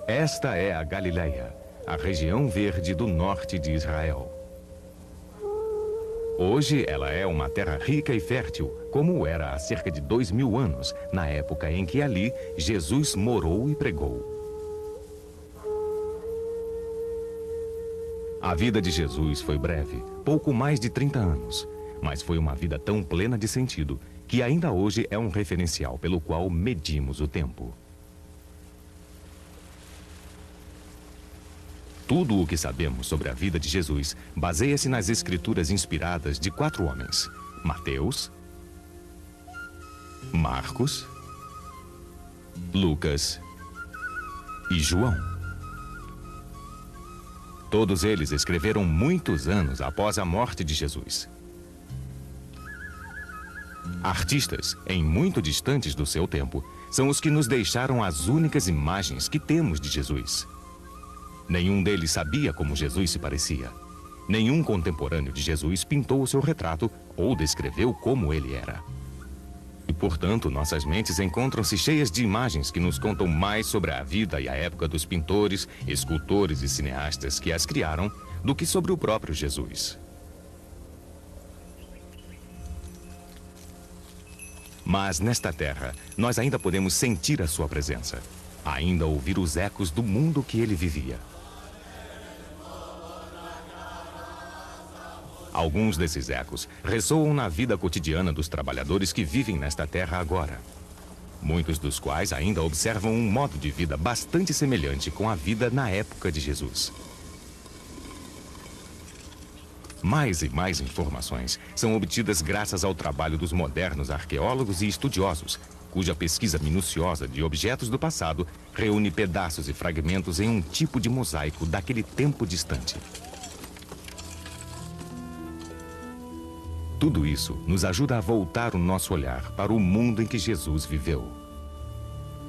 Esta é a Galileia, a região verde do norte de Israel. Hoje ela é uma terra rica e fértil, como era há cerca de 2000 anos, na época em que ali Jesus morou e pregou. A vida de Jesus foi breve, pouco mais de 30 anos, mas foi uma vida tão plena de sentido que ainda hoje é um referencial pelo qual medimos o tempo. Tudo o que sabemos sobre a vida de Jesus baseia-se nas escrituras inspiradas de 4 homens: Mateus, Marcos, Lucas e João. Todos eles escreveram muitos anos após a morte de Jesus. Artistas, em muito distantes do seu tempo, são os que nos deixaram as únicas imagens que temos de Jesus. Nenhum deles sabia como Jesus se parecia. Nenhum contemporâneo de Jesus pintou o seu retrato ou descreveu como ele era. E, portanto, nossas mentes encontram-se cheias de imagens que nos contam mais sobre a vida e a época dos pintores, escultores e cineastas que as criaram do que sobre o próprio Jesus. Mas nesta terra, nós ainda podemos sentir a sua presença, ainda ouvir os ecos do mundo que ele vivia. Alguns desses ecos ressoam na vida cotidiana dos trabalhadores que vivem nesta terra agora. Muitos dos quais ainda observam um modo de vida bastante semelhante com a vida na época de Jesus. Mais e mais informações são obtidas graças ao trabalho dos modernos arqueólogos e estudiosos, cuja pesquisa minuciosa de objetos do passado reúne pedaços e fragmentos em um tipo de mosaico daquele tempo distante. Tudo isso nos ajuda a voltar o nosso olhar para o mundo em que Jesus viveu.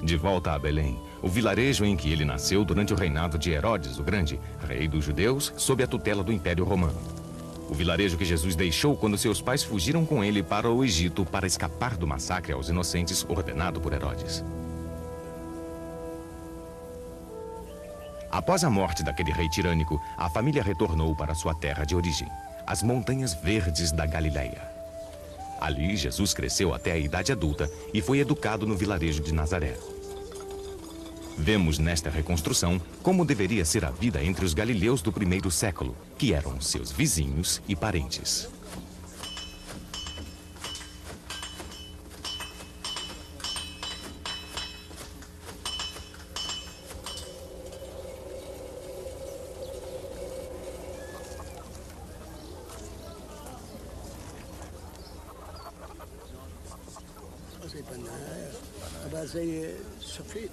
De volta a Belém, o vilarejo em que ele nasceu durante o reinado de Herodes o Grande, rei dos judeus, sob a tutela do Império Romano. O vilarejo que Jesus deixou quando seus pais fugiram com ele para o Egito para escapar do massacre aos inocentes ordenado por Herodes. Após a morte daquele rei tirânico, a família retornou para sua terra de origem, as montanhas verdes da Galileia. Ali, Jesus cresceu até a idade adulta e foi educado no vilarejo de Nazaré. Vemos nesta reconstrução como deveria ser a vida entre os galileus do primeiro século, que eram seus vizinhos e parentes.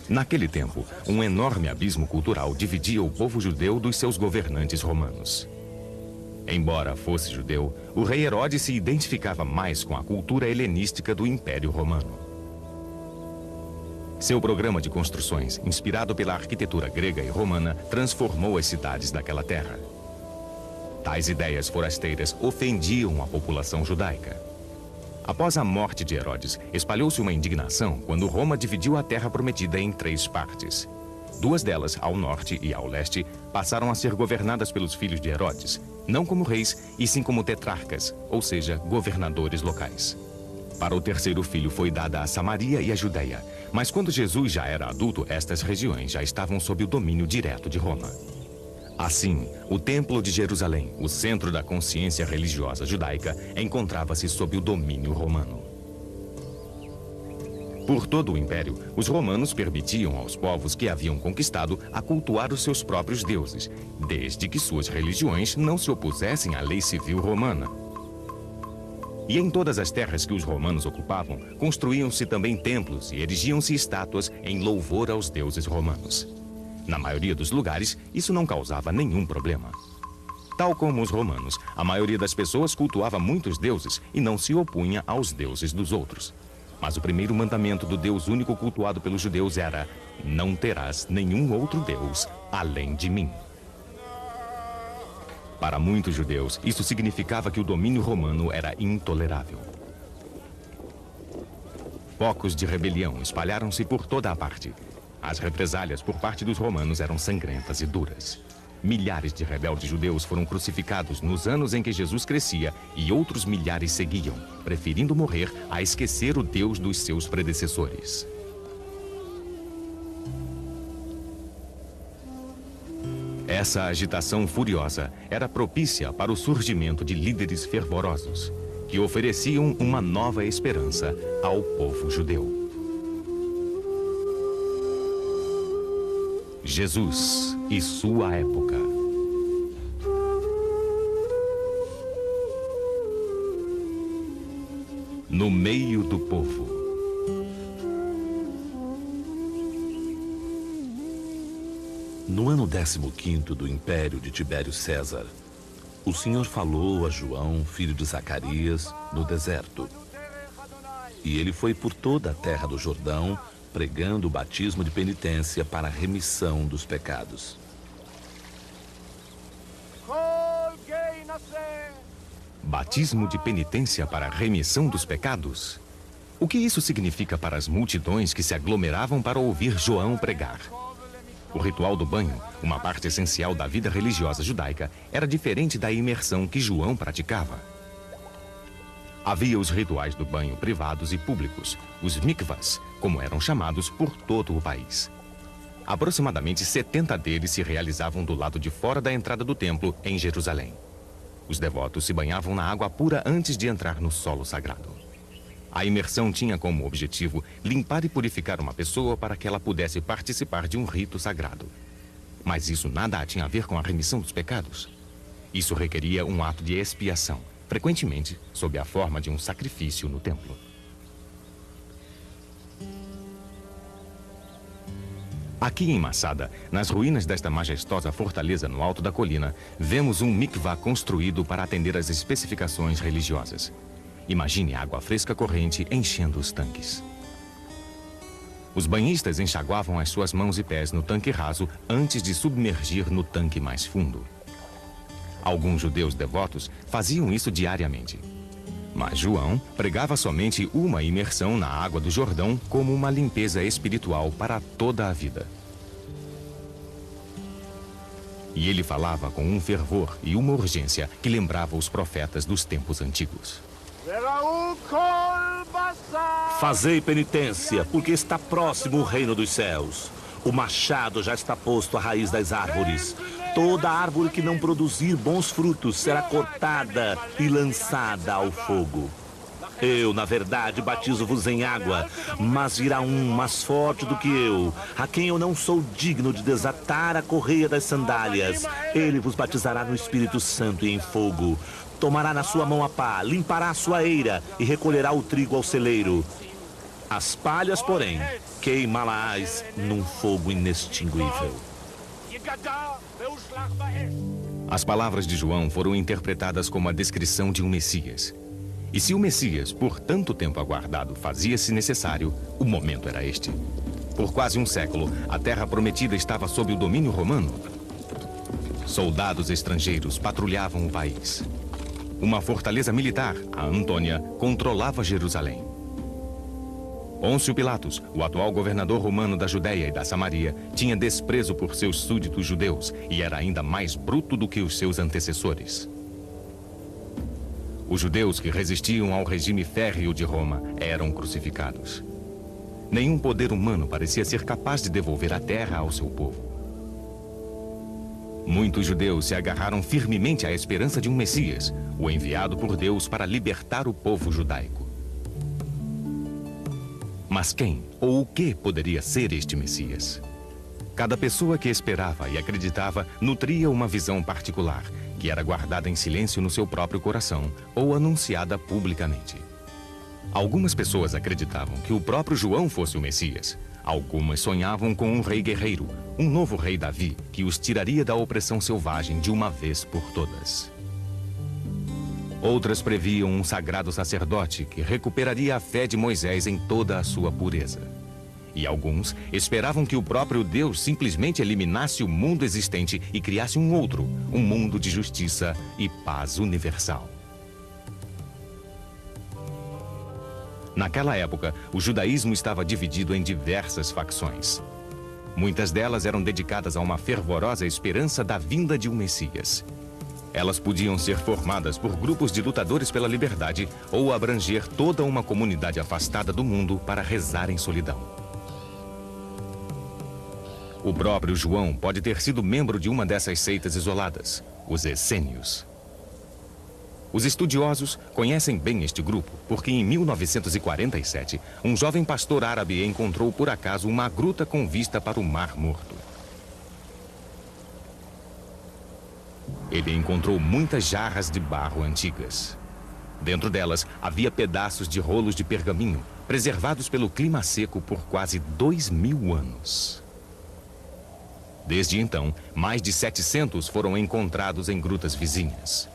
Naquele tempo, um enorme abismo cultural dividia o povo judeu dos seus governantes romanos. Embora fosse judeu, o rei Herodes se identificava mais com a cultura helenística do Império Romano. Seu programa de construções, inspirado pela arquitetura grega e romana, transformou as cidades daquela terra. Tais ideias forasteiras ofendiam a população judaica. Após a morte de Herodes, espalhou-se uma indignação quando Roma dividiu a terra prometida em 3 partes. 2 delas, ao norte e ao leste, passaram a ser governadas pelos filhos de Herodes, não como reis, e sim como tetrarcas, ou seja, governadores locais. Para o terceiro filho foi dada a Samaria e a Judeia, mas quando Jesus já era adulto, estas regiões já estavam sob o domínio direto de Roma. Assim, o Templo de Jerusalém, o centro da consciência religiosa judaica, encontrava-se sob o domínio romano. Por todo o império, os romanos permitiam aos povos que haviam conquistado a cultuar os seus próprios deuses, desde que suas religiões não se opusessem à lei civil romana. E em todas as terras que os romanos ocupavam, construíam-se também templos e erigiam-se estátuas em louvor aos deuses romanos. Na maioria dos lugares, isso não causava nenhum problema. Tal como os romanos, a maioria das pessoas cultuava muitos deuses e não se opunha aos deuses dos outros. Mas o primeiro mandamento do Deus único cultuado pelos judeus era: não terás nenhum outro Deus além de mim. Para muitos judeus, isso significava que o domínio romano era intolerável. Focos de rebelião espalharam-se por toda a parte. As represálias por parte dos romanos eram sangrentas e duras. Milhares de rebeldes judeus foram crucificados nos anos em que Jesus crescia e outros milhares seguiam, preferindo morrer a esquecer o Deus dos seus predecessores. Essa agitação furiosa era propícia para o surgimento de líderes fervorosos, que ofereciam uma nova esperança ao povo judeu. Jesus e sua época. No meio do povo. No ano 15º do Império de Tibério César, o Senhor falou a João, filho de Zacarias, no deserto. E ele foi por toda a terra do Jordão, pregando o batismo de penitência para a remissão dos pecados. Batismo de penitência para a remissão dos pecados? O que isso significa para as multidões que se aglomeravam para ouvir João pregar? O ritual do banho, uma parte essencial da vida religiosa judaica, era diferente da imersão que João praticava. Havia os rituais do banho privados e públicos, os mikvahs, como eram chamados por todo o país. Aproximadamente 70 deles se realizavam do lado de fora da entrada do templo, em Jerusalém. Os devotos se banhavam na água pura antes de entrar no solo sagrado. A imersão tinha como objetivo limpar e purificar uma pessoa para que ela pudesse participar de um rito sagrado. Mas isso nada tinha a ver com a remissão dos pecados. Isso requeria um ato de expiação, frequentemente sob a forma de um sacrifício no templo. Aqui em Massada, nas ruínas desta majestosa fortaleza no alto da colina, vemos um mikvah construído para atender às especificações religiosas. Imagine água fresca corrente enchendo os tanques. Os banhistas enxaguavam as suas mãos e pés no tanque raso antes de submergir no tanque mais fundo. Alguns judeus devotos faziam isso diariamente. Mas João pregava somente uma imersão na água do Jordão como uma limpeza espiritual para toda a vida. E ele falava com um fervor e uma urgência que lembrava os profetas dos tempos antigos. Fazei penitência, porque está próximo o reino dos céus. O machado já está posto à raiz das árvores. Toda árvore que não produzir bons frutos será cortada e lançada ao fogo. Eu, na verdade, batizo-vos em água, mas virá um mais forte do que eu, a quem eu não sou digno de desatar a correia das sandálias. Ele vos batizará no Espírito Santo e em fogo. Tomará na sua mão a pá, limpará a sua eira e recolherá o trigo ao celeiro. As palhas, porém, queimá-las num fogo inextinguível. As palavras de João foram interpretadas como a descrição de um Messias. E se o Messias, por tanto tempo aguardado, fazia-se necessário, o momento era este. Por quase um século, a terra prometida estava sob o domínio romano. Soldados estrangeiros patrulhavam o país. Uma fortaleza militar, a Antônia, controlava Jerusalém. Pôncio Pilatos, o atual governador romano da Judéia e da Samaria, tinha desprezo por seus súditos judeus e era ainda mais bruto do que os seus antecessores. Os judeus que resistiam ao regime férreo de Roma eram crucificados. Nenhum poder humano parecia ser capaz de devolver a terra ao seu povo. Muitos judeus se agarraram firmemente à esperança de um Messias, o enviado por Deus para libertar o povo judaico. Mas quem ou o que poderia ser este Messias? Cada pessoa que esperava e acreditava nutria uma visão particular, que era guardada em silêncio no seu próprio coração ou anunciada publicamente. Algumas pessoas acreditavam que o próprio João fosse o Messias. Algumas sonhavam com um rei guerreiro, um novo rei Davi, que os tiraria da opressão selvagem de uma vez por todas. Outras previam um sagrado sacerdote que recuperaria a fé de Moisés em toda a sua pureza. E alguns esperavam que o próprio Deus simplesmente eliminasse o mundo existente e criasse um outro, um mundo de justiça e paz universal. Naquela época, o judaísmo estava dividido em diversas facções. Muitas delas eram dedicadas a uma fervorosa esperança da vinda de um Messias. Elas podiam ser formadas por grupos de lutadores pela liberdade ou abranger toda uma comunidade afastada do mundo para rezar em solidão. O próprio João pode ter sido membro de uma dessas seitas isoladas, os essênios. Os estudiosos conhecem bem este grupo porque em 1947, um jovem pastor árabe encontrou por acaso uma gruta com vista para o Mar Morto. Ele encontrou muitas jarras de barro antigas. Dentro delas havia pedaços de rolos de pergaminho, preservados pelo clima seco por quase 2000 anos. Desde então, mais de 700 foram encontrados em grutas vizinhas.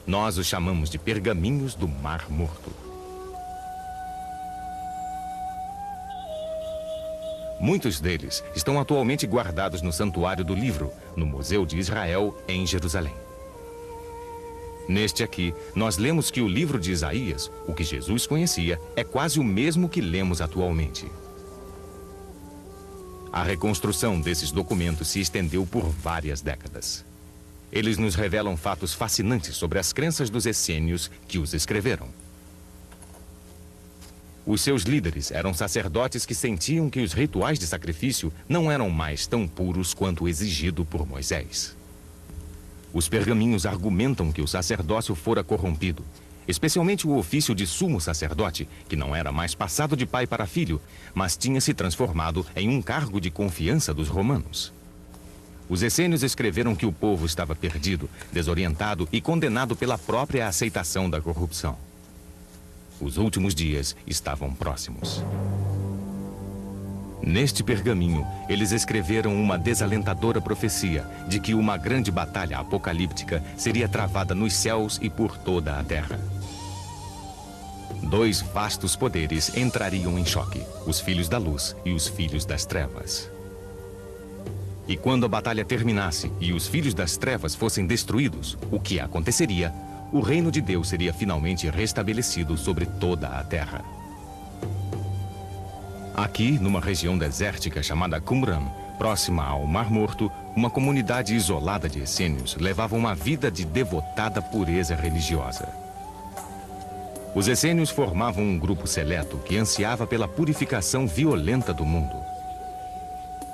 Nós os chamamos de pergaminhos do Mar Morto. Muitos deles estão atualmente guardados no Santuário do Livro, no Museu de Israel, em Jerusalém. Neste aqui, nós lemos que o livro de Isaías, o que Jesus conhecia, é quase o mesmo que lemos atualmente. A reconstrução desses documentos se estendeu por várias décadas. Eles nos revelam fatos fascinantes sobre as crenças dos essênios que os escreveram. Os seus líderes eram sacerdotes que sentiam que os rituais de sacrifício não eram mais tão puros quanto exigido por Moisés. Os pergaminhos argumentam que o sacerdócio fora corrompido, especialmente o ofício de sumo sacerdote, que não era mais passado de pai para filho, mas tinha se transformado em um cargo de confiança dos romanos. Os essênios escreveram que o povo estava perdido, desorientado e condenado pela própria aceitação da corrupção. Os últimos dias estavam próximos. Neste pergaminho, eles escreveram uma desalentadora profecia de que uma grande batalha apocalíptica seria travada nos céus e por toda a terra. Dois vastos poderes entrariam em choque, os filhos da luz e os filhos das trevas. E quando a batalha terminasse e os filhos das trevas fossem destruídos, o que aconteceria? O reino de Deus seria finalmente restabelecido sobre toda a terra. Aqui, numa região desértica chamada Qumran, próxima ao Mar Morto, uma comunidade isolada de essênios levava uma vida de devotada pureza religiosa. Os essênios formavam um grupo seleto que ansiava pela purificação violenta do mundo.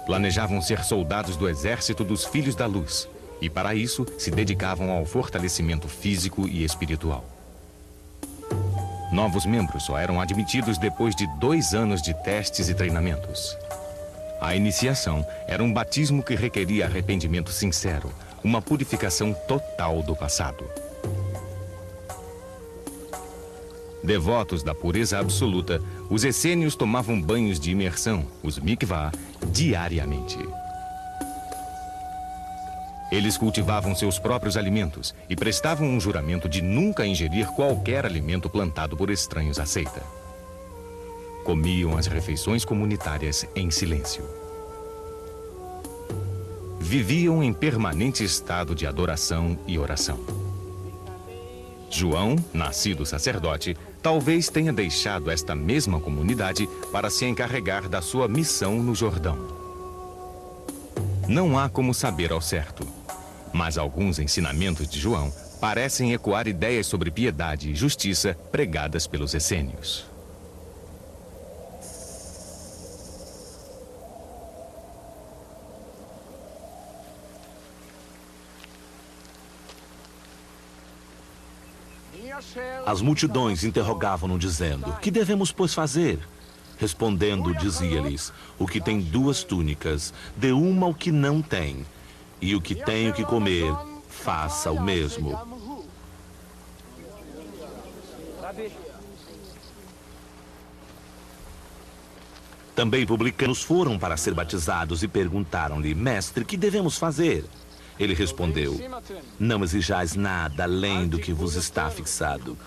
Planejavam ser soldados do exército dos Filhos da Luz e, para isso, se dedicavam ao fortalecimento físico e espiritual. Novos membros só eram admitidos depois de 2 anos de testes e treinamentos. A iniciação era um batismo que requeria arrependimento sincero, uma purificação total do passado. Devotos da pureza absoluta, os essênios tomavam banhos de imersão, os mikvah, diariamente. Eles cultivavam seus próprios alimentos e prestavam um juramento de nunca ingerir qualquer alimento plantado por estranhos à seita. Comiam as refeições comunitárias em silêncio. Viviam em permanente estado de adoração e oração. João, nascido sacerdote, talvez tenha deixado esta mesma comunidade para se encarregar da sua missão no Jordão. Não há como saber ao certo, mas alguns ensinamentos de João parecem ecoar ideias sobre piedade e justiça pregadas pelos essênios. As multidões interrogavam-no dizendo: "Que devemos, pois, fazer?" Respondendo, dizia-lhes: "O que tem 2 túnicas, dê uma ao que não tem, e o que tem o que comer, faça o mesmo." Também publicanos foram para ser batizados e perguntaram-lhe: "Mestre, que devemos fazer?" Ele respondeu: "Não exijais nada além do que vos está fixado."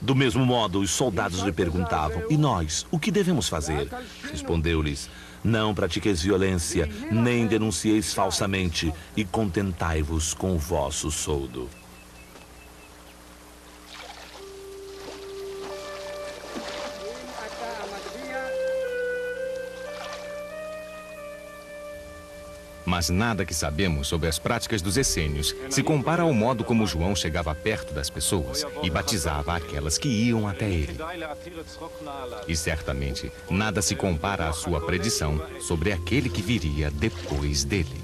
Do mesmo modo, os soldados lhe perguntavam: "E nós, o que devemos fazer?" Respondeu-lhes: "Não pratiqueis violência, nem denuncieis falsamente, e contentai-vos com o vosso soldo." Mas nada que sabemos sobre as práticas dos essênios se compara ao modo como João chegava perto das pessoas e batizava aquelas que iam até ele. E certamente nada se compara à sua predição sobre aquele que viria depois dele.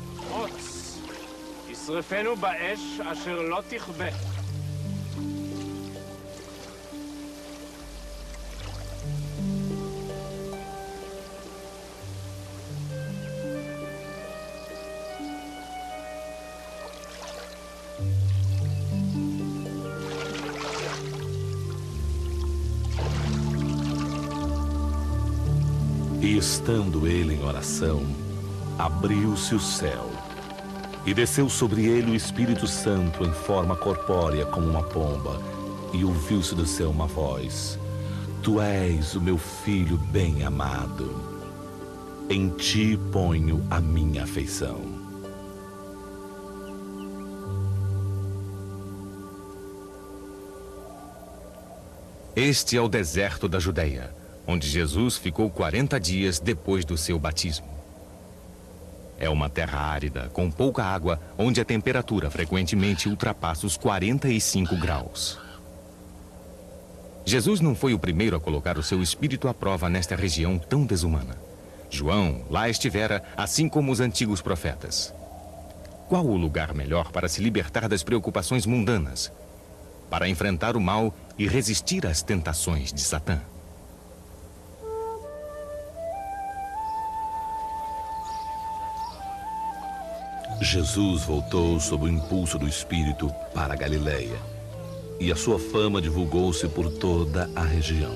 E estando ele em oração, abriu-se o céu, e desceu sobre ele o Espírito Santo em forma corpórea como uma pomba, e ouviu-se do céu uma voz: Tu és o meu filho bem-amado, em ti ponho a minha afeição. Este é o deserto da Judeia, onde Jesus ficou 40 dias depois do seu batismo. É uma terra árida, com pouca água, onde a temperatura frequentemente ultrapassa os 45 graus. Jesus não foi o primeiro a colocar o seu espírito à prova nesta região tão desumana. João lá estivera, assim como os antigos profetas. Qual o lugar melhor para se libertar das preocupações mundanas, para enfrentar o mal e resistir às tentações de Satã? Jesus voltou sob o impulso do Espírito para a Galileia, e a sua fama divulgou-se por toda a região.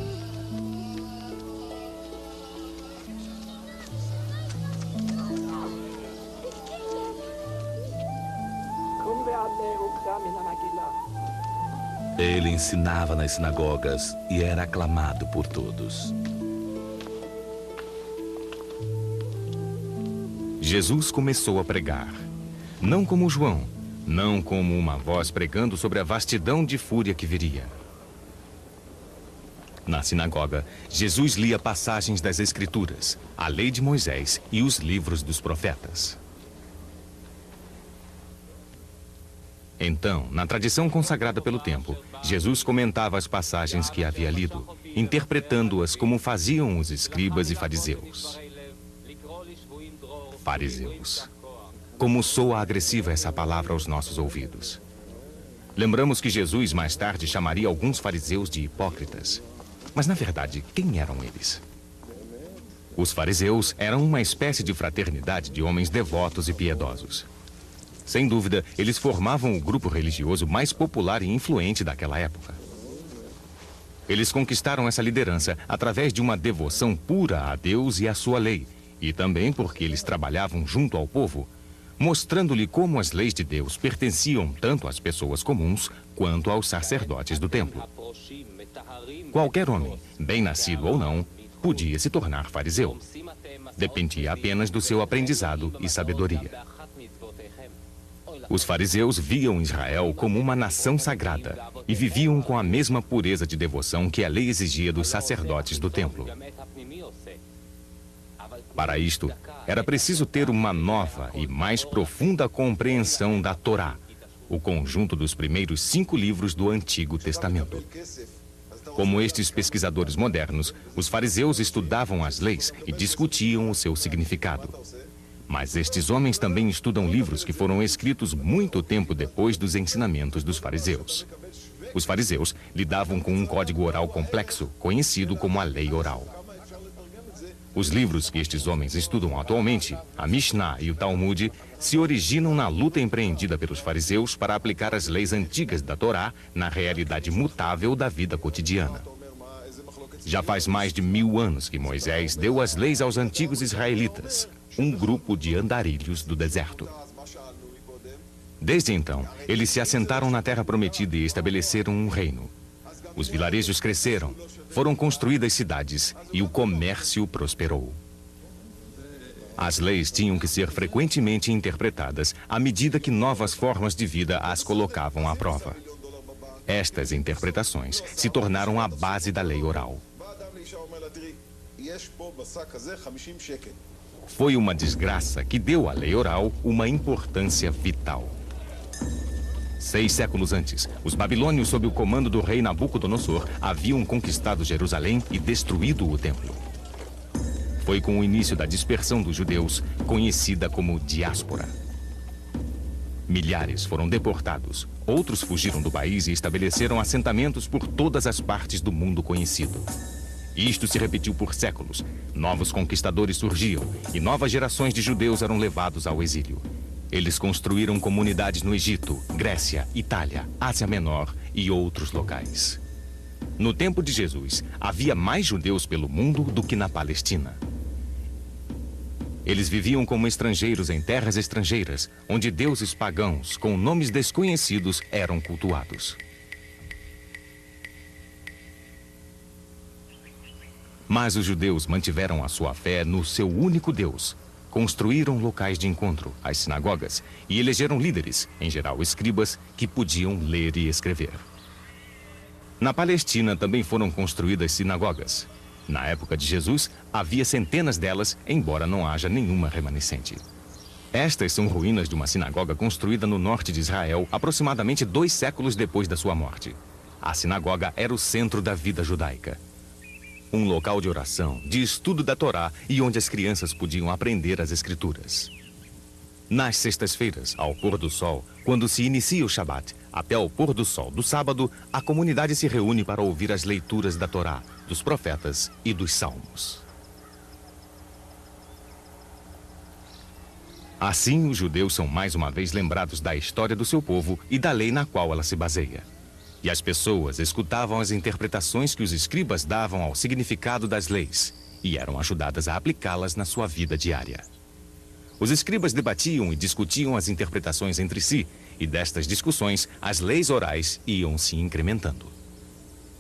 Ele ensinava nas sinagogas e era aclamado por todos. Jesus começou a pregar. Não como João, não como uma voz pregando sobre a vastidão de fúria que viria. Na sinagoga, Jesus lia passagens das Escrituras, a lei de Moisés e os livros dos profetas. Então, na tradição consagrada pelo tempo, Jesus comentava as passagens que havia lido, interpretando-as como faziam os escribas e fariseus. Fariseus. Como soa agressiva essa palavra aos nossos ouvidos. Lembramos que Jesus mais tarde chamaria alguns fariseus de hipócritas. Mas, na verdade, quem eram eles? Os fariseus eram uma espécie de fraternidade de homens devotos e piedosos. Sem dúvida, eles formavam o grupo religioso mais popular e influente daquela época. Eles conquistaram essa liderança através de uma devoção pura a Deus e à sua lei, e também porque eles trabalhavam junto ao povo, mostrando-lhe como as leis de Deus pertenciam tanto às pessoas comuns quanto aos sacerdotes do templo. Qualquer homem, bem nascido ou não, podia se tornar fariseu. Dependia apenas do seu aprendizado e sabedoria. Os fariseus viam Israel como uma nação sagrada e viviam com a mesma pureza de devoção que a lei exigia dos sacerdotes do templo. Para isto, era preciso ter uma nova e mais profunda compreensão da Torá, o conjunto dos primeiros 5 livros do Antigo Testamento. Como estes pesquisadores modernos, os fariseus estudavam as leis e discutiam o seu significado. Mas estes homens também estudam livros que foram escritos muito tempo depois dos ensinamentos dos fariseus. Os fariseus lidavam com um código oral complexo, conhecido como a lei oral. Os livros que estes homens estudam atualmente, a Mishnah e o Talmud, se originam na luta empreendida pelos fariseus para aplicar as leis antigas da Torá na realidade mutável da vida cotidiana. Já faz mais de 1000 anos que Moisés deu as leis aos antigos israelitas, um grupo de andarilhos do deserto. Desde então, eles se assentaram na terra prometida e estabeleceram um reino. Os vilarejos cresceram, foram construídas cidades e o comércio prosperou. As leis tinham que ser frequentemente interpretadas à medida que novas formas de vida as colocavam à prova. Estas interpretações se tornaram a base da lei oral. Foi uma desgraça que deu à lei oral uma importância vital. 6 séculos antes, os babilônios, sob o comando do rei Nabucodonosor, haviam conquistado Jerusalém e destruído o templo. Foi com o início da dispersão dos judeus, conhecida como diáspora. Milhares foram deportados, outros fugiram do país e estabeleceram assentamentos por todas as partes do mundo conhecido. Isto se repetiu por séculos. Novos conquistadores surgiam e novas gerações de judeus eram levados ao exílio. Eles construíram comunidades no Egito, Grécia, Itália, Ásia Menor e outros locais. No tempo de Jesus, havia mais judeus pelo mundo do que na Palestina. Eles viviam como estrangeiros em terras estrangeiras, onde deuses pagãos com nomes desconhecidos eram cultuados. Mas os judeus mantiveram a sua fé no seu único Deus. Construíram locais de encontro, as sinagogas, e elegeram líderes, em geral escribas, que podiam ler e escrever. Na Palestina também foram construídas sinagogas. Na época de Jesus, havia centenas delas, embora não haja nenhuma remanescente. Estas são ruínas de uma sinagoga construída no norte de Israel, aproximadamente 2 séculos depois da sua morte. A sinagoga era o centro da vida judaica. Um local de oração, de estudo da Torá e onde as crianças podiam aprender as Escrituras. Nas sextas-feiras, ao pôr do sol, quando se inicia o Shabat, até ao pôr do sol do sábado, a comunidade se reúne para ouvir as leituras da Torá, dos profetas e dos salmos. Assim, os judeus são mais uma vez lembrados da história do seu povo e da lei na qual ela se baseia. E as pessoas escutavam as interpretações que os escribas davam ao significado das leis e eram ajudadas a aplicá-las na sua vida diária. Os escribas debatiam e discutiam as interpretações entre si, e destas discussões, as leis orais iam se incrementando.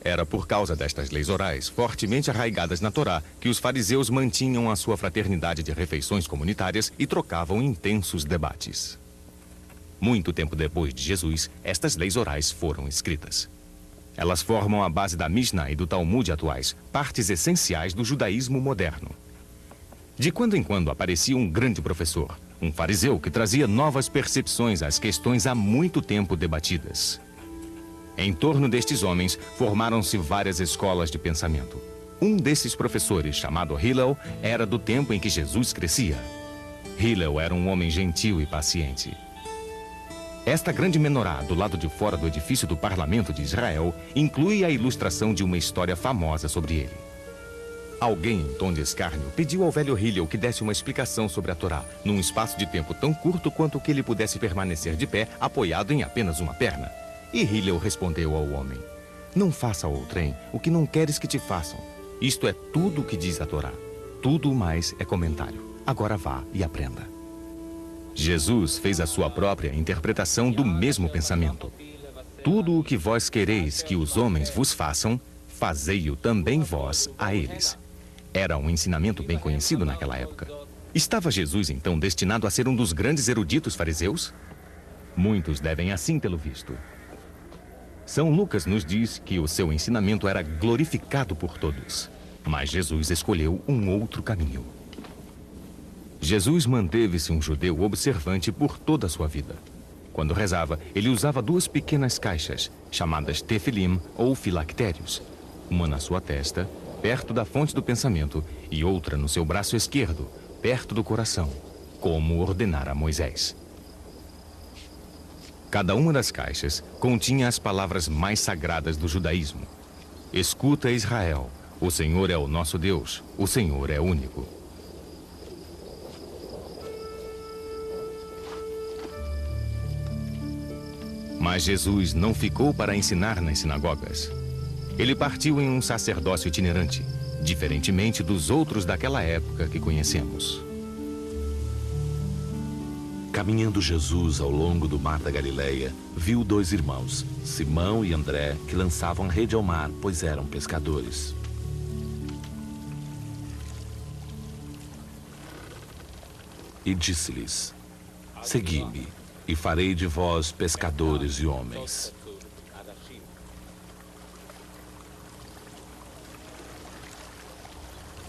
Era por causa destas leis orais, fortemente arraigadas na Torá, que os fariseus mantinham a sua fraternidade de refeições comunitárias e trocavam intensos debates. Muito tempo depois de Jesus, estas leis orais foram escritas. Elas formam a base da Mishnah e do Talmud atuais, partes essenciais do judaísmo moderno. De quando em quando aparecia um grande professor, um fariseu que trazia novas percepções às questões há muito tempo debatidas. Em torno destes homens, formaram-se várias escolas de pensamento. Um desses professores, chamado Hillel, era do tempo em que Jesus crescia. Hillel era um homem gentil e paciente. Esta grande menorá, do lado de fora do edifício do parlamento de Israel, inclui a ilustração de uma história famosa sobre ele. Alguém, em tom de escárnio, pediu ao velho Hillel que desse uma explicação sobre a Torá, num espaço de tempo tão curto quanto que ele pudesse permanecer de pé, apoiado em apenas uma perna. E Hillel respondeu ao homem: "Não faça ao outrem o que não queres que te façam. Isto é tudo o que diz a Torá. Tudo o mais é comentário. Agora vá e aprenda." Jesus fez a sua própria interpretação do mesmo pensamento. Tudo o que vós quereis que os homens vos façam, fazei-o também vós a eles. Era um ensinamento bem conhecido naquela época. Estava Jesus, então, destinado a ser um dos grandes eruditos fariseus? Muitos devem assim tê-lo visto. São Lucas nos diz que o seu ensinamento era glorificado por todos. Mas Jesus escolheu um outro caminho. Jesus manteve-se um judeu observante por toda a sua vida. Quando rezava, ele usava 2 pequenas caixas, chamadas tefilim ou filactérios. Uma na sua testa, perto da fonte do pensamento, e outra no seu braço esquerdo, perto do coração, como ordenara Moisés. Cada uma das caixas continha as palavras mais sagradas do judaísmo. Escuta, Israel, o Senhor é o nosso Deus, o Senhor é único. Mas Jesus não ficou para ensinar nas sinagogas. Ele partiu em um sacerdócio itinerante, diferentemente dos outros daquela época que conhecemos. Caminhando Jesus ao longo do mar da Galileia, viu 2 irmãos, Simão e André, que lançavam a rede ao mar, pois eram pescadores. E disse-lhes: "Segui-me, e farei de vós pescadores de homens."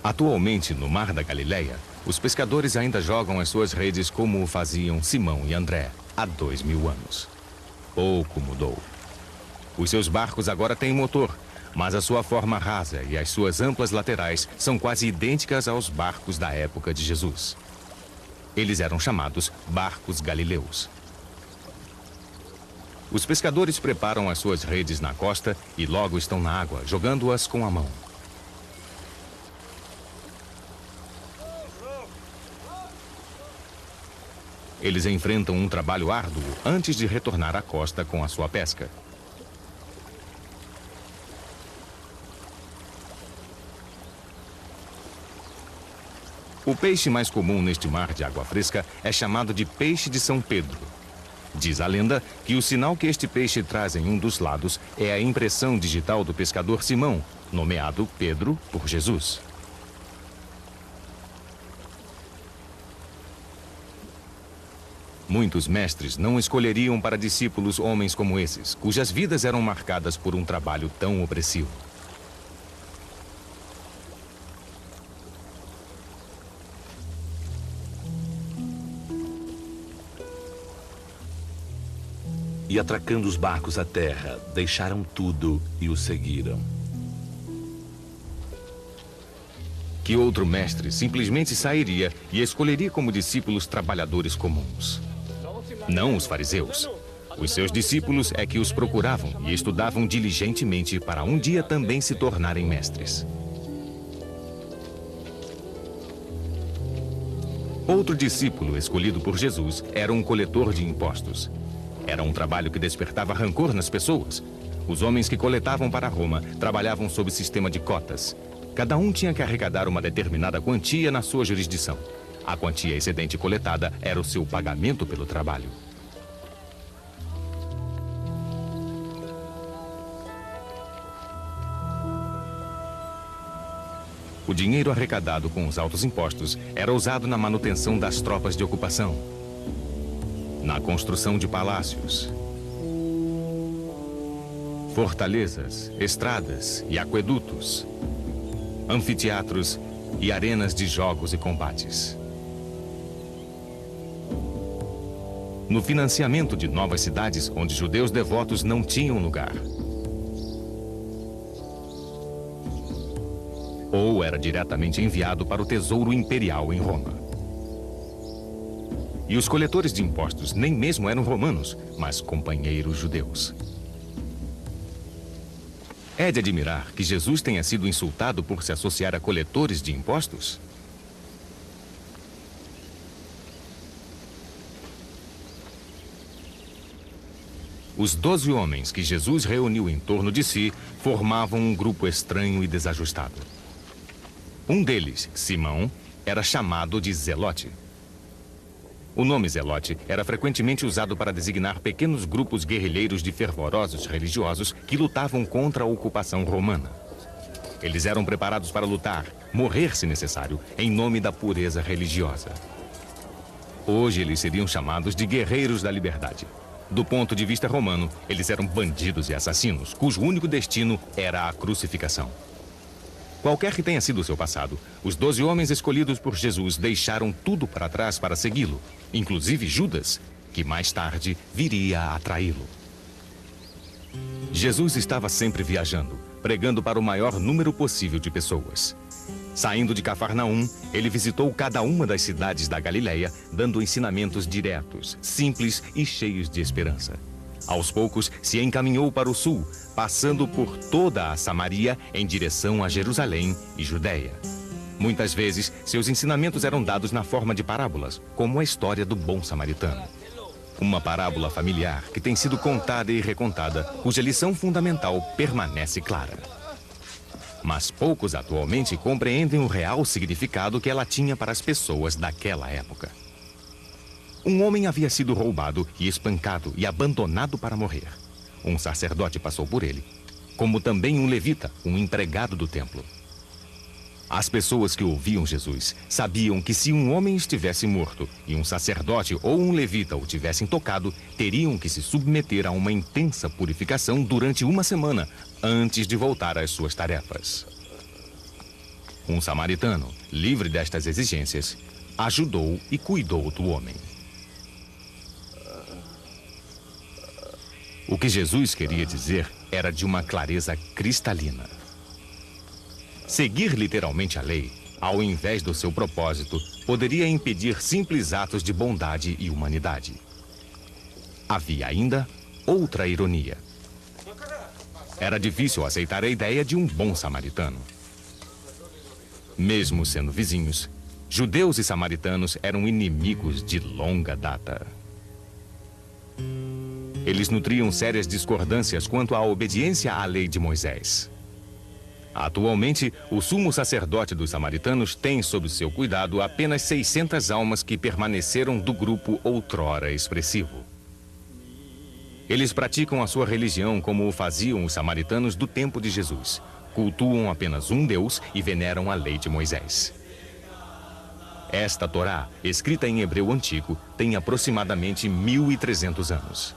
Atualmente, no Mar da Galileia, Os pescadores ainda jogam as suas redes como o faziam Simão e André há 2000 anos. Pouco mudou. Os seus barcos agora têm motor, mas a sua forma rasa e as suas amplas laterais são quase idênticas aos barcos da época de Jesus. Eles eram chamados barcos galileus. Os pescadores preparam as suas redes na costa e logo estão na água, jogando-as com a mão. Eles enfrentam um trabalho árduo antes de retornar à costa com a sua pesca. O peixe mais comum neste mar de água fresca é chamado de peixe de São Pedro. Diz a lenda que o sinal que este peixe traz em um dos lados é a impressão digital do pescador Simão, nomeado Pedro por Jesus. Muitos mestres não escolheriam para discípulos homens como esses, cujas vidas eram marcadas por um trabalho tão opressivo. E atracando os barcos à terra, deixaram tudo e o seguiram. Que outro mestre simplesmente sairia e escolheria como discípulos trabalhadores comuns? Não os fariseus. Os seus discípulos é que os procuravam e estudavam diligentemente para um dia também se tornarem mestres. Outro discípulo escolhido por Jesus era um coletor de impostos. Era um trabalho que despertava rancor nas pessoas. Os homens que coletavam para Roma trabalhavam sob sistema de cotas. Cada um tinha que arrecadar uma determinada quantia na sua jurisdição. A quantia excedente coletada era o seu pagamento pelo trabalho. O dinheiro arrecadado com os altos impostos era usado na manutenção das tropas de ocupação, na construção de palácios, fortalezas, estradas e aquedutos, anfiteatros e arenas de jogos e combates. No financiamento de novas cidades onde judeus devotos não tinham lugar. Ou era diretamente enviado para o tesouro imperial em Roma. E os coletores de impostos nem mesmo eram romanos, mas companheiros judeus. É de admirar que Jesus tenha sido insultado por se associar a coletores de impostos? Os 12 homens que Jesus reuniu em torno de si formavam um grupo estranho e desajustado. Um deles, Simão, era chamado de Zelote. O nome Zelote era frequentemente usado para designar pequenos grupos guerrilheiros de fervorosos religiosos que lutavam contra a ocupação romana. Eles eram preparados para lutar, morrer se necessário, em nome da pureza religiosa. Hoje eles seriam chamados de guerreiros da liberdade. Do ponto de vista romano, eles eram bandidos e assassinos, cujo único destino era a crucificação. Qualquer que tenha sido o seu passado, os 12 homens escolhidos por Jesus deixaram tudo para trás para segui-lo, inclusive Judas, que mais tarde viria a traí-lo. Jesus estava sempre viajando, pregando para o maior número possível de pessoas. Saindo de Cafarnaum, ele visitou cada uma das cidades da Galileia, dando ensinamentos diretos, simples e cheios de esperança. Aos poucos, se encaminhou para o sul, passando por toda a Samaria em direção a Jerusalém e Judeia. Muitas vezes, seus ensinamentos eram dados na forma de parábolas, como a história do bom samaritano. Uma parábola familiar que tem sido contada e recontada, cuja lição fundamental permanece clara. Mas poucos atualmente compreendem o real significado que ela tinha para as pessoas daquela época. Um homem havia sido roubado e espancado e abandonado para morrer. Um sacerdote passou por ele, como também um levita, um empregado do templo. As pessoas que ouviam Jesus sabiam que se um homem estivesse morto e um sacerdote ou um levita o tivessem tocado, teriam que se submeter a uma intensa purificação durante uma semana antes de voltar às suas tarefas. Um samaritano, livre destas exigências, ajudou e cuidou do homem. O que Jesus queria dizer era de uma clareza cristalina. Seguir literalmente a lei, ao invés do seu propósito, poderia impedir simples atos de bondade e humanidade. Havia ainda outra ironia. Era difícil aceitar a ideia de um bom samaritano. Mesmo sendo vizinhos, judeus e samaritanos eram inimigos de longa data. Eles nutriam sérias discordâncias quanto à obediência à lei de Moisés. Atualmente, o sumo sacerdote dos samaritanos tem sob seu cuidado apenas 600 almas que permaneceram do grupo outrora expressivo. Eles praticam a sua religião como o faziam os samaritanos do tempo de Jesus. Cultuam apenas um Deus e veneram a lei de Moisés. Esta Torá, escrita em hebreu antigo, tem aproximadamente 1.300 anos.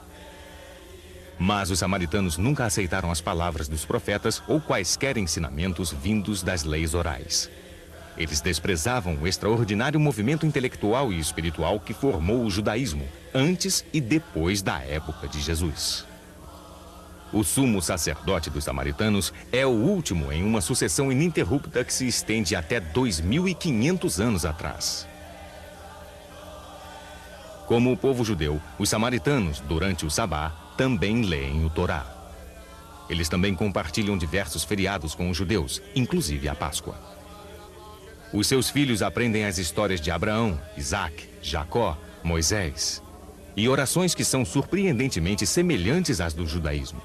Mas os samaritanos nunca aceitaram as palavras dos profetas ou quaisquer ensinamentos vindos das leis orais. Eles desprezavam o extraordinário movimento intelectual e espiritual que formou o judaísmo, antes e depois da época de Jesus. O sumo sacerdote dos samaritanos é o último em uma sucessão ininterrupta que se estende até 2.500 anos atrás. Como o povo judeu, os samaritanos, durante o Sabá, também leem o Torá. Eles também compartilham diversos feriados com os judeus, inclusive a Páscoa. Os seus filhos aprendem as histórias de Abraão, Isaac, Jacó, Moisés e orações que são surpreendentemente semelhantes às do judaísmo.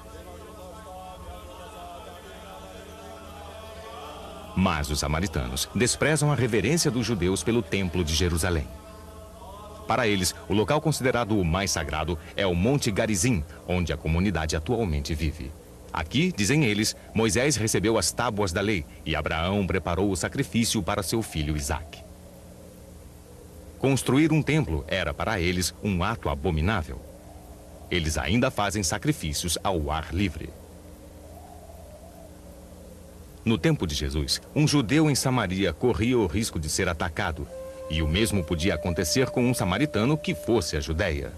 Mas os samaritanos desprezam a reverência dos judeus pelo Templo de Jerusalém. Para eles, o local considerado o mais sagrado é o Monte Garizim, onde a comunidade atualmente vive. Aqui, dizem eles, Moisés recebeu as tábuas da lei e Abraão preparou o sacrifício para seu filho Isaac. Construir um templo era para eles um ato abominável. Eles ainda fazem sacrifícios ao ar livre. No tempo de Jesus, um judeu em Samaria corria o risco de ser atacado, e o mesmo podia acontecer com um samaritano que fosse a Judéia.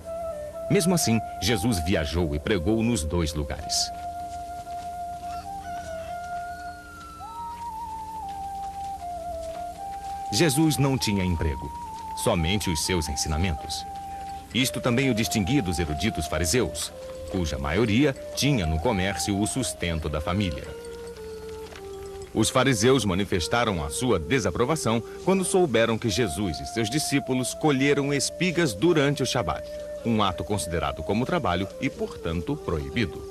Mesmo assim, Jesus viajou e pregou nos dois lugares. Jesus não tinha emprego, somente os seus ensinamentos. Isto também o distinguia dos eruditos fariseus, cuja maioria tinha no comércio o sustento da família. Os fariseus manifestaram a sua desaprovação quando souberam que Jesus e seus discípulos colheram espigas durante o Shabat, um ato considerado como trabalho e, portanto, proibido.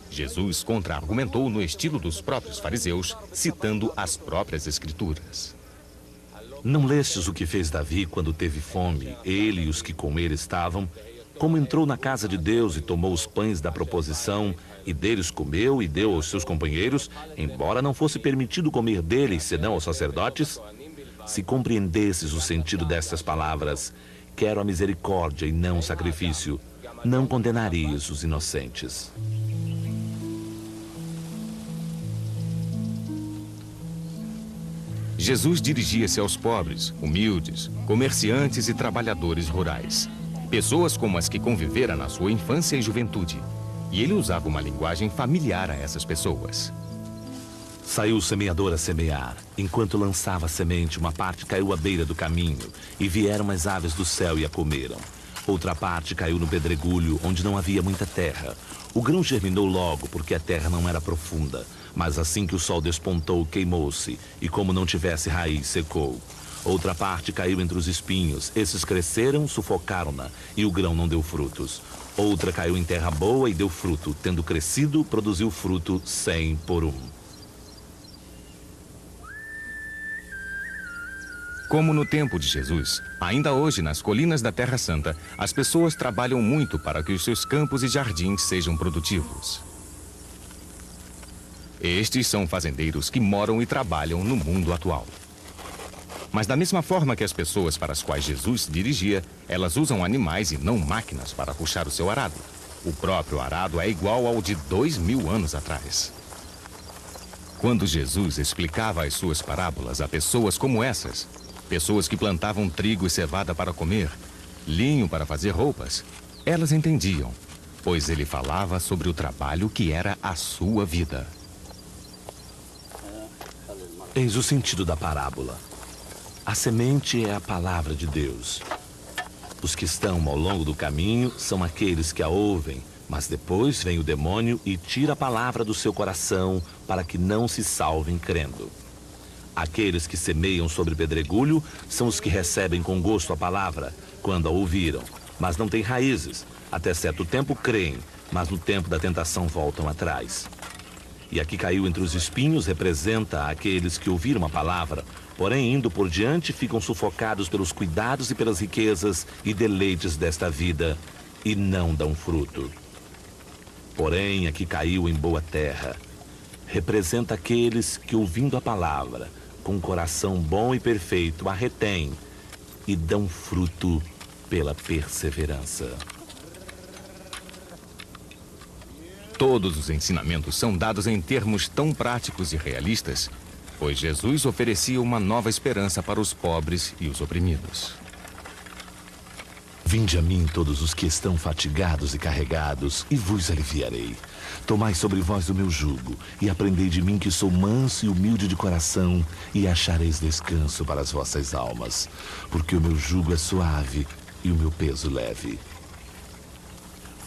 Jesus contra-argumentou no estilo dos próprios fariseus, citando as próprias escrituras. Não lestes o que fez Davi quando teve fome, ele e os que com ele estavam, como entrou na casa de Deus e tomou os pães da proposição, e deles comeu e deu aos seus companheiros, embora não fosse permitido comer deles, senão aos sacerdotes? Se compreendesses o sentido destas palavras, quero a misericórdia e não o sacrifício, não condenarias os inocentes. Jesus dirigia-se aos pobres, humildes, comerciantes e trabalhadores rurais. Pessoas como as que convivera na sua infância e juventude. E ele usava uma linguagem familiar a essas pessoas. Saiu o semeador a semear. Enquanto lançava a semente, uma parte caiu à beira do caminho, e vieram as aves do céu e a comeram. Outra parte caiu no pedregulho, onde não havia muita terra. O grão germinou logo, porque a terra não era profunda. Mas assim que o sol despontou, queimou-se, e como não tivesse raiz, secou. Outra parte caiu entre os espinhos. Esses cresceram, sufocaram-na, e o grão não deu frutos. Outra caiu em terra boa e deu fruto. Tendo crescido, produziu fruto 100 por 1. Como no tempo de Jesus, ainda hoje nas colinas da Terra Santa, as pessoas trabalham muito para que os seus campos e jardins sejam produtivos. Estes são fazendeiros que moram e trabalham no mundo atual. Mas da mesma forma que as pessoas para as quais Jesus se dirigia, elas usam animais e não máquinas para puxar o seu arado. O próprio arado é igual ao de 2000 anos atrás. Quando Jesus explicava as suas parábolas a pessoas como essas, Pessoas que plantavam trigo e cevada para comer, linho para fazer roupas, elas entendiam, pois ele falava sobre o trabalho que era a sua vida. Eis o sentido da parábola. A semente é a palavra de Deus. Os que estão ao longo do caminho são aqueles que a ouvem, mas depois vem o demônio e tira a palavra do seu coração para que não se salvem crendo. Aqueles que semeiam sobre pedregulho são os que recebem com gosto a palavra, quando a ouviram, mas não têm raízes. Até certo tempo creem, mas no tempo da tentação voltam atrás. E aqui caiu entre os espinhos representa aqueles que ouviram a palavra, porém indo por diante ficam sufocados pelos cuidados e pelas riquezas e deleites desta vida e não dão fruto. Porém aqui caiu em boa terra, representa aqueles que ouvindo a palavra, com um coração bom e perfeito, a retêm e dão fruto pela perseverança. Todos os ensinamentos são dados em termos tão práticos e realistas, pois Jesus oferecia uma nova esperança para os pobres e os oprimidos. Vinde a mim todos os que estão fatigados e carregados, e vos aliviarei. Tomai sobre vós o meu jugo, e aprendei de mim que sou manso e humilde de coração, e achareis descanso para as vossas almas, porque o meu jugo é suave e o meu peso leve.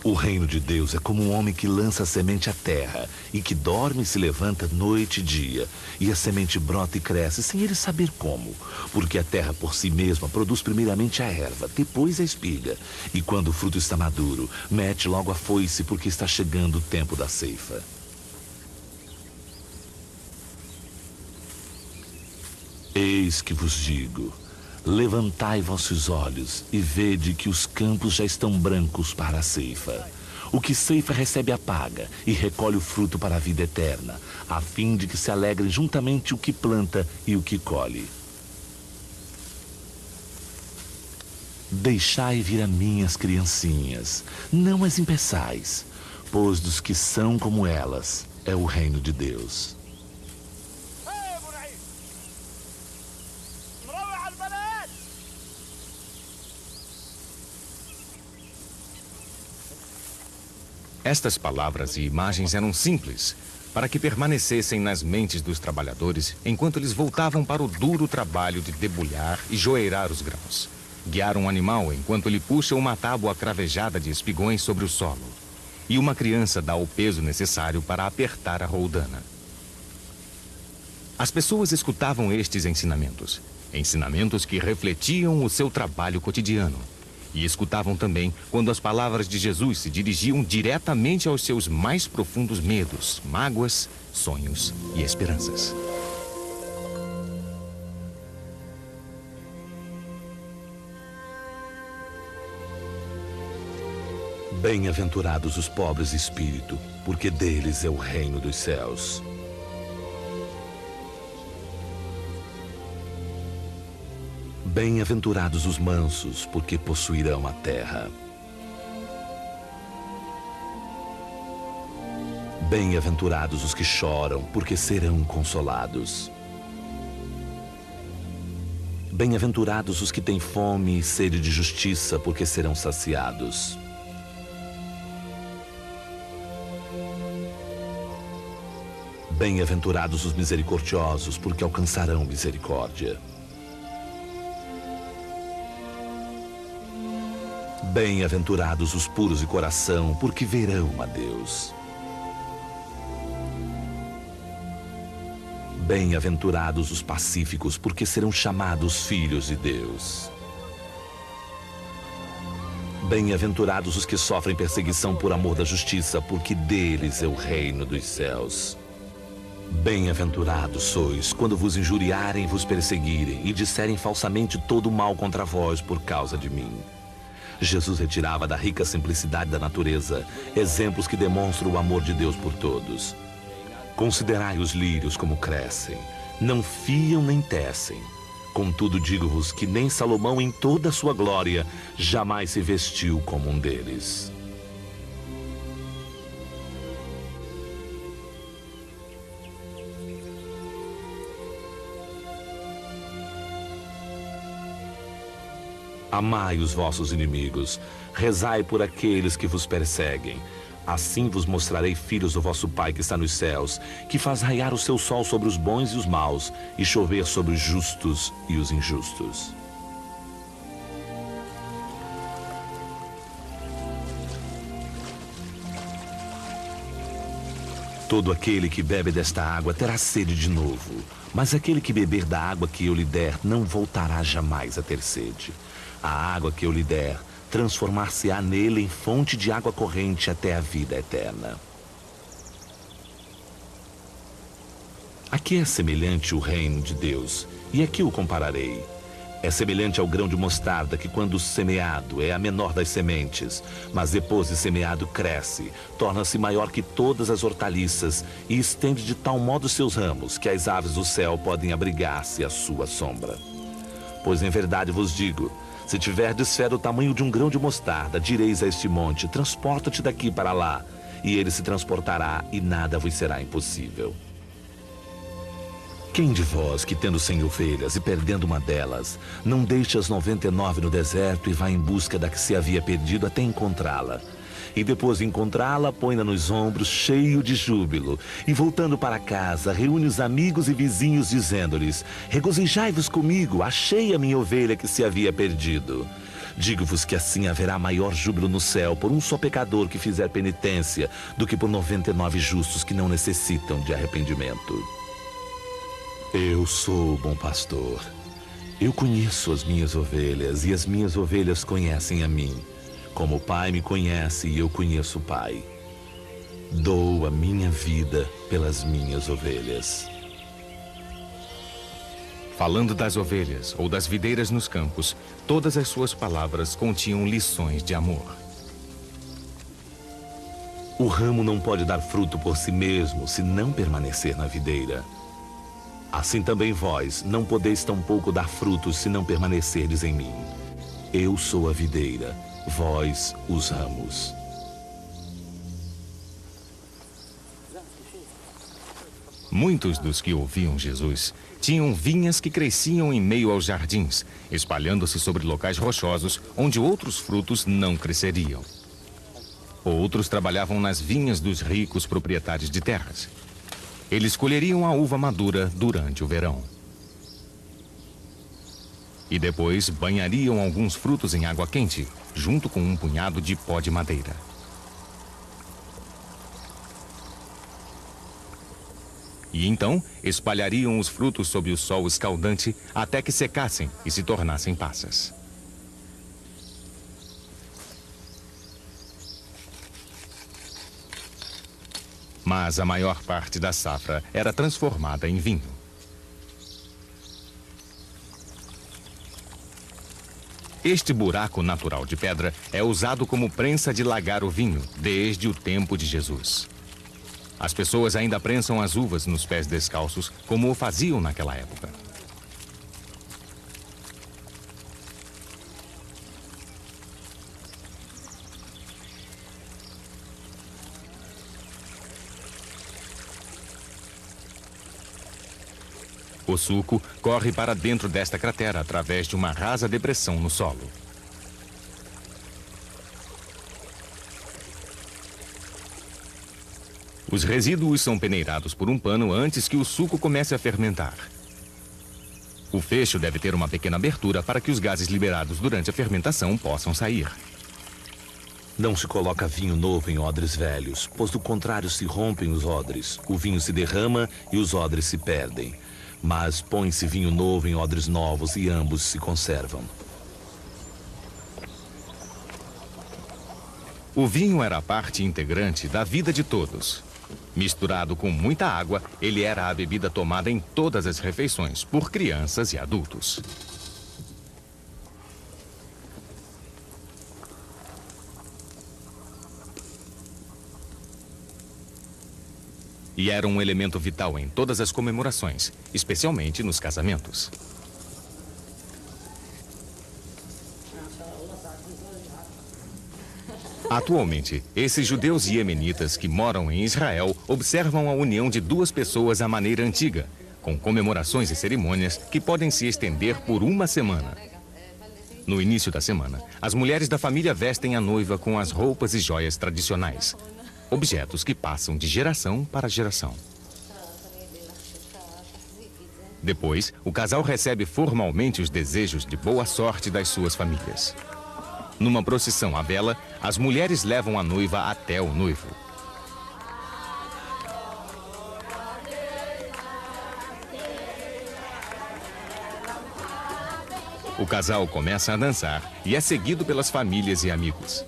O reino de Deus é como um homem que lança a semente à terra e que dorme e se levanta noite e dia, e a semente brota e cresce sem ele saber como, porque a terra por si mesma produz primeiramente a erva, depois a espiga, e quando o fruto está maduro, mete logo a foice porque está chegando o tempo da ceifa. Eis que vos digo: levantai vossos olhos e vede que os campos já estão brancos para a ceifa. O que ceifa recebe a paga e recolhe o fruto para a vida eterna, a fim de que se alegrem juntamente o que planta e o que colhe. Deixai vir a mim as criancinhas, não as impeçais, pois dos que são como elas é o reino de Deus. Estas palavras e imagens eram simples, para que permanecessem nas mentes dos trabalhadores enquanto eles voltavam para o duro trabalho de debulhar e joeirar os grãos. Guiar um animal enquanto ele puxa uma tábua cravejada de espigões sobre o solo. E uma criança dá o peso necessário para apertar a roldana. As pessoas escutavam estes ensinamentos, ensinamentos que refletiam o seu trabalho cotidiano. E escutavam também quando as palavras de Jesus se dirigiam diretamente aos seus mais profundos medos, mágoas, sonhos e esperanças. Bem-aventurados os pobres de espírito, porque deles é o reino dos céus. Bem-aventurados os mansos, porque possuirão a terra. Bem-aventurados os que choram, porque serão consolados. Bem-aventurados os que têm fome e sede de justiça, porque serão saciados. Bem-aventurados os misericordiosos, porque alcançarão misericórdia. Bem-aventurados os puros de coração, porque verão a Deus. Bem-aventurados os pacíficos, porque serão chamados filhos de Deus. Bem-aventurados os que sofrem perseguição por amor da justiça, porque deles é o reino dos céus. Bem-aventurados sois quando vos injuriarem e vos perseguirem e disserem falsamente todo o mal contra vós por causa de mim. Jesus retirava da rica simplicidade da natureza exemplos que demonstram o amor de Deus por todos. Considerai os lírios como crescem, não fiam nem tecem. Contudo, digo-vos que nem Salomão em toda a sua glória jamais se vestiu como um deles. Amai os vossos inimigos, rezai por aqueles que vos perseguem. Assim vos mostrarei filhos do vosso Pai que está nos céus, que faz raiar o seu sol sobre os bons e os maus, e chover sobre os justos e os injustos. Todo aquele que bebe desta água terá sede de novo, mas aquele que beber da água que eu lhe der não voltará jamais a ter sede. A água que eu lhe der transformar-se-á nele em fonte de água corrente até a vida eterna. Aqui é semelhante o reino de Deus, e aqui o compararei. É semelhante ao grão de mostarda que, quando semeado, é a menor das sementes, mas depois de semeado cresce, torna-se maior que todas as hortaliças e estende de tal modo seus ramos que as aves do céu podem abrigar-se à sua sombra. Pois em verdade vos digo, se tiverdes fé do tamanho de um grão de mostarda, direis a este monte, transporta-te daqui para lá, e ele se transportará e nada vos será impossível. Quem de vós, que tendo 100 ovelhas e perdendo uma delas, não deixe as 99 no deserto e vá em busca da que se havia perdido até encontrá-la? E depois de encontrá-la, põe-na nos ombros, cheio de júbilo. E voltando para casa, reúne os amigos e vizinhos, dizendo-lhes: regozijai-vos comigo, achei a minha ovelha que se havia perdido. Digo-vos que assim haverá maior júbilo no céu por um só pecador que fizer penitência, do que por 99 justos que não necessitam de arrependimento. Eu sou o bom pastor. Eu conheço as minhas ovelhas e as minhas ovelhas conhecem a mim. Como o Pai me conhece e eu conheço o Pai. Dou a minha vida pelas minhas ovelhas. Falando das ovelhas ou das videiras nos campos, todas as suas palavras continham lições de amor. O ramo não pode dar fruto por si mesmo se não permanecer na videira. Assim também vós não podeis tampouco dar frutos se não permanecerdes em mim. Eu sou a videira, vós os ramos. Muitos dos que ouviam Jesus tinham vinhas que cresciam em meio aos jardins, espalhando-se sobre locais rochosos onde outros frutos não cresceriam. Outros trabalhavam nas vinhas dos ricos proprietários de terras. Eles colheriam a uva madura durante o verão. E depois banhariam alguns frutos em água quente, junto com um punhado de pó de madeira. E então espalhariam os frutos sob o sol escaldante até que secassem e se tornassem passas. Mas a maior parte da safra era transformada em vinho. Este buraco natural de pedra é usado como prensa de lagar o vinho desde o tempo de Jesus. As pessoas ainda prensam as uvas nos pés descalços, como o faziam naquela época. O suco corre para dentro desta cratera através de uma rasa depressão no solo. Os resíduos são peneirados por um pano antes que o suco comece a fermentar. O fecho deve ter uma pequena abertura para que os gases liberados durante a fermentação possam sair. Não se coloca vinho novo em odres velhos, pois do contrário se rompem os odres, o vinho se derrama e os odres se perdem. Mas põe-se vinho novo em odres novos e ambos se conservam. O vinho era parte integrante da vida de todos. Misturado com muita água, ele era a bebida tomada em todas as refeições, por crianças e adultos. E era um elemento vital em todas as comemorações, especialmente nos casamentos. Atualmente, esses judeus iemenitas que moram em Israel observam a união de duas pessoas à maneira antiga, com comemorações e cerimônias que podem se estender por uma semana. No início da semana, as mulheres da família vestem a noiva com as roupas e joias tradicionais, objetos que passam de geração para geração. Depois, o casal recebe formalmente os desejos de boa sorte das suas famílias. Numa procissão à vela, as mulheres levam a noiva até o noivo. O casal começa a dançar e é seguido pelas famílias e amigos.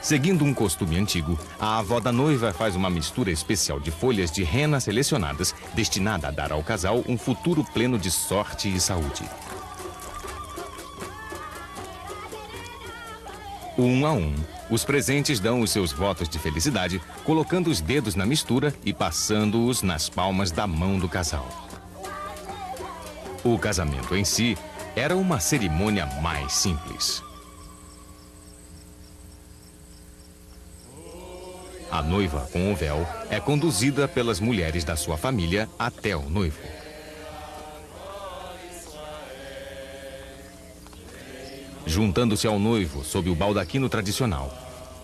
Seguindo um costume antigo, a avó da noiva faz uma mistura especial de folhas de rena selecionadas, destinada a dar ao casal um futuro pleno de sorte e saúde. Um a um, os presentes dão os seus votos de felicidade, colocando os dedos na mistura e passando-os nas palmas da mão do casal. O casamento em si era uma cerimônia mais simples. A noiva, com o véu, é conduzida pelas mulheres da sua família até o noivo. Juntando-se ao noivo sob o baldaquino tradicional,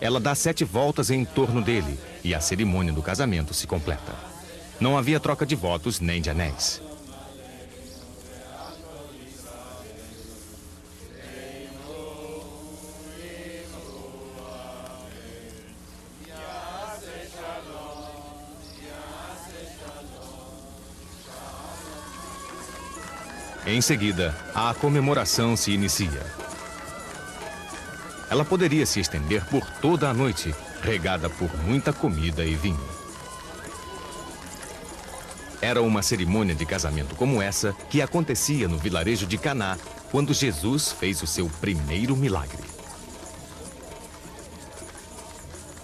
ela dá 7 voltas em torno dele e a cerimônia do casamento se completa. Não havia troca de votos nem de anéis. Em seguida, a comemoração se inicia. Ela poderia se estender por toda a noite, regada por muita comida e vinho. Era uma cerimônia de casamento como essa que acontecia no vilarejo de Caná, quando Jesus fez o seu primeiro milagre.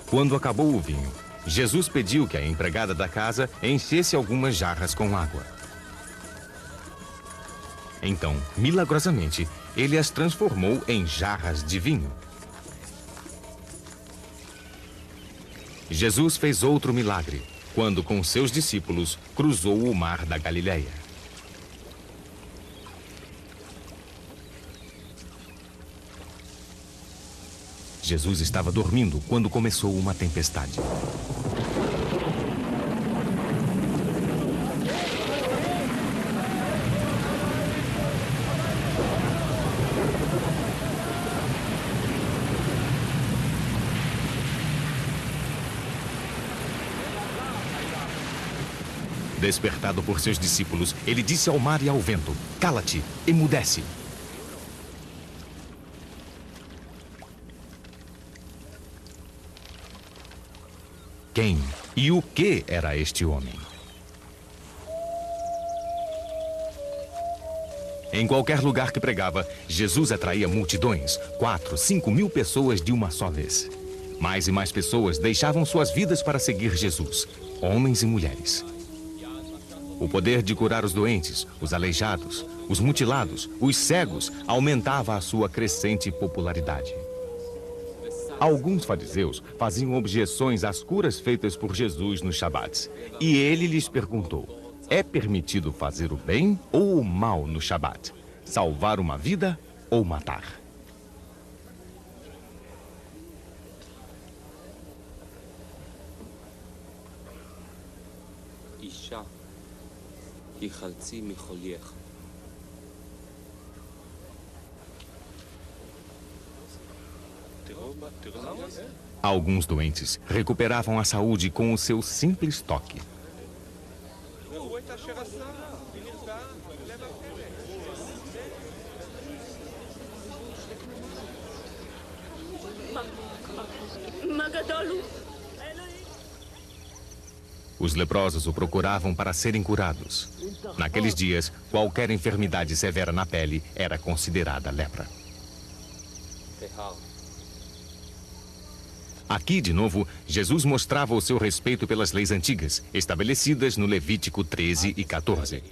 Quando acabou o vinho, Jesus pediu que a empregada da casa enchesse algumas jarras com água. Então, milagrosamente, ele as transformou em jarras de vinho. Jesus fez outro milagre, quando com seus discípulos cruzou o mar da Galileia. Jesus estava dormindo quando começou uma tempestade. Despertado por seus discípulos, ele disse ao mar e ao vento: "Cala-te, emudece." Quem e o que era este homem? Em qualquer lugar que pregava, Jesus atraía multidões, 4, 5 mil pessoas de uma só vez. Mais e mais pessoas deixavam suas vidas para seguir Jesus, homens e mulheres. O poder de curar os doentes, os aleijados, os mutilados, os cegos, aumentava a sua crescente popularidade. Alguns fariseus faziam objeções às curas feitas por Jesus nos Shabbats. E ele lhes perguntou: é permitido fazer o bem ou o mal no Shabbat? Salvar uma vida ou matar? Alguns doentes recuperavam a saúde com o seu simples toque. Os leprosos o procuravam para serem curados. Naqueles dias, qualquer enfermidade severa na pele era considerada lepra. Aqui, de novo, Jesus mostrava o seu respeito pelas leis antigas, estabelecidas no Levítico 13 e 14.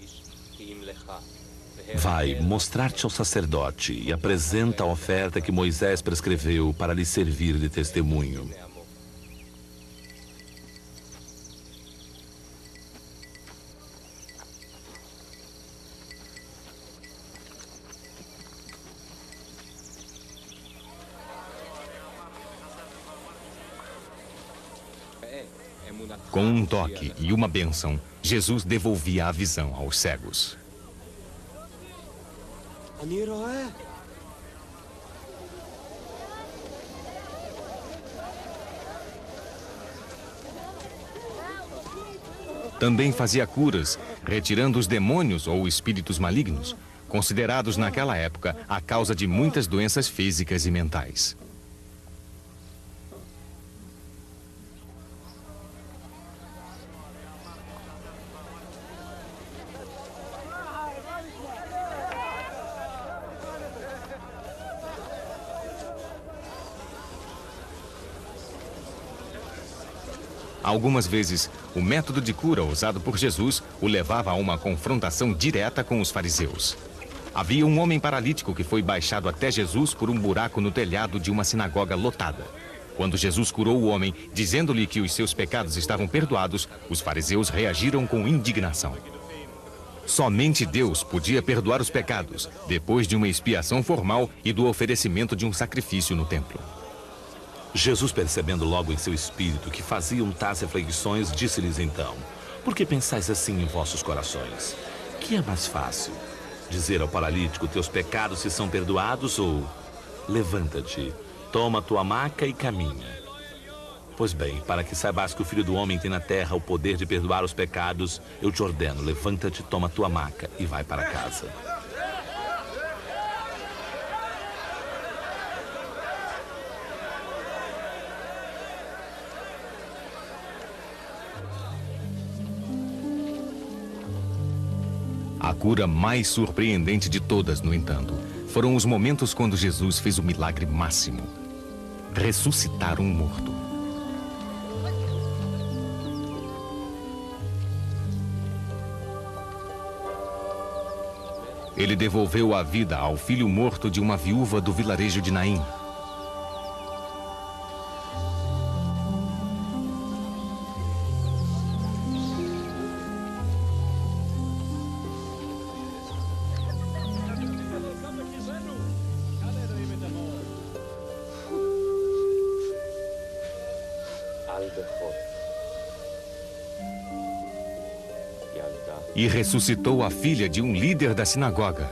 Vai mostrar-te ao sacerdote e apresenta a oferta que Moisés prescreveu para lhe servir de testemunho. Com um toque e uma bênção, Jesus devolvia a visão aos cegos. Também fazia curas, retirando os demônios ou espíritos malignos, considerados naquela época a causa de muitas doenças físicas e mentais. Algumas vezes, o método de cura usado por Jesus o levava a uma confrontação direta com os fariseus. Havia um homem paralítico que foi baixado até Jesus por um buraco no telhado de uma sinagoga lotada. Quando Jesus curou o homem, dizendo-lhe que os seus pecados estavam perdoados, os fariseus reagiram com indignação. Somente Deus podia perdoar os pecados, depois de uma expiação formal e do oferecimento de um sacrifício no templo. Jesus, percebendo logo em seu espírito que faziam tais reflexões, disse-lhes então: por que pensais assim em vossos corações? Que é mais fácil? Dizer ao paralítico: teus pecados se são perdoados, ou levanta-te, toma tua maca e caminha? Pois bem, para que saibas que o Filho do Homem tem na terra o poder de perdoar os pecados, eu te ordeno: levanta-te, toma tua maca e vai para casa. A cura mais surpreendente de todas, no entanto, foram os momentos quando Jesus fez o milagre máximo: ressuscitar um morto. Ele devolveu a vida ao filho morto de uma viúva do vilarejo de Naim. E ressuscitou a filha de um líder da sinagoga.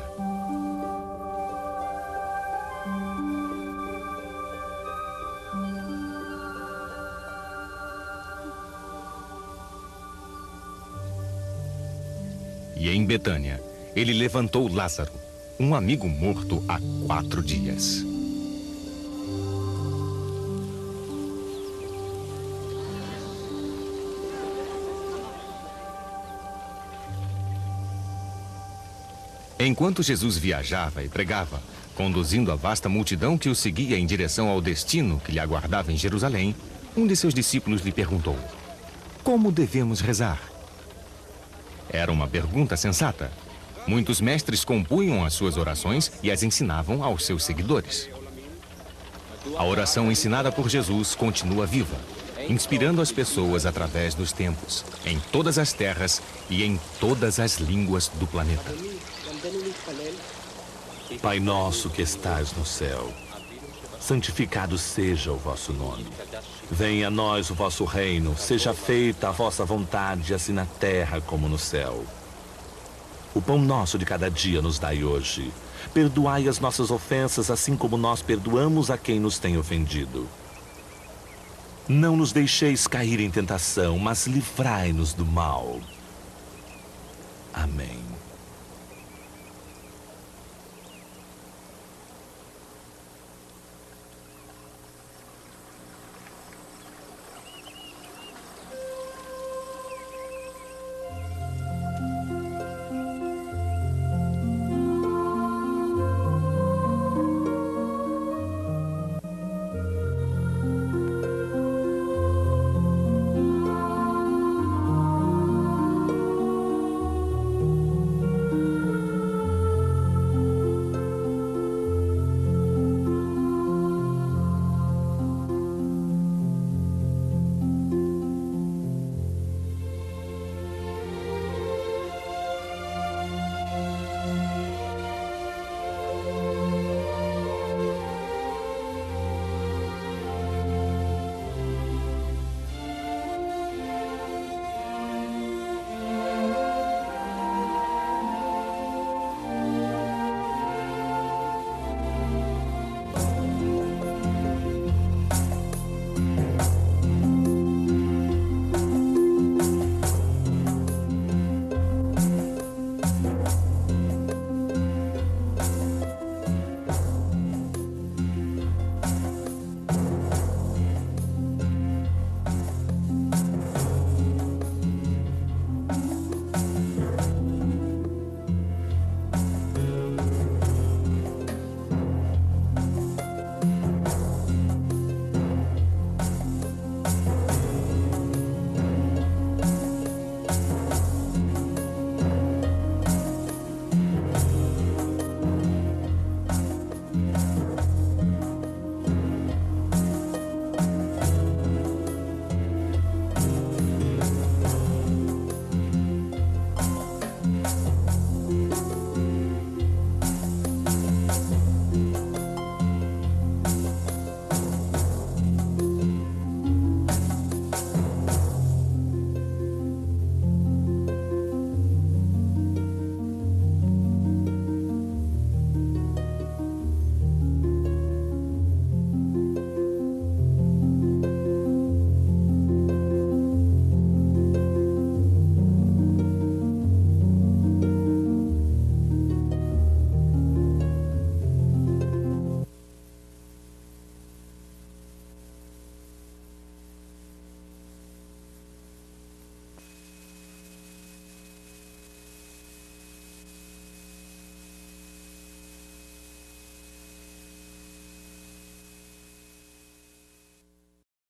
E em Betânia, ele levantou Lázaro, um amigo morto há 4 dias. Enquanto Jesus viajava e pregava, conduzindo a vasta multidão que o seguia em direção ao destino que lhe aguardava em Jerusalém, um de seus discípulos lhe perguntou: como devemos rezar? Era uma pergunta sensata. Muitos mestres compunham as suas orações e as ensinavam aos seus seguidores. A oração ensinada por Jesus continua viva, inspirando as pessoas através dos tempos, em todas as terras e em todas as línguas do planeta. Pai nosso que estás no céu, santificado seja o vosso nome. Venha a nós o vosso reino, seja feita a vossa vontade, assim na terra como no céu. O pão nosso de cada dia nos dai hoje. Perdoai as nossas ofensas, assim como nós perdoamos a quem nos tem ofendido. Não nos deixeis cair em tentação, mas livrai-nos do mal. Amém.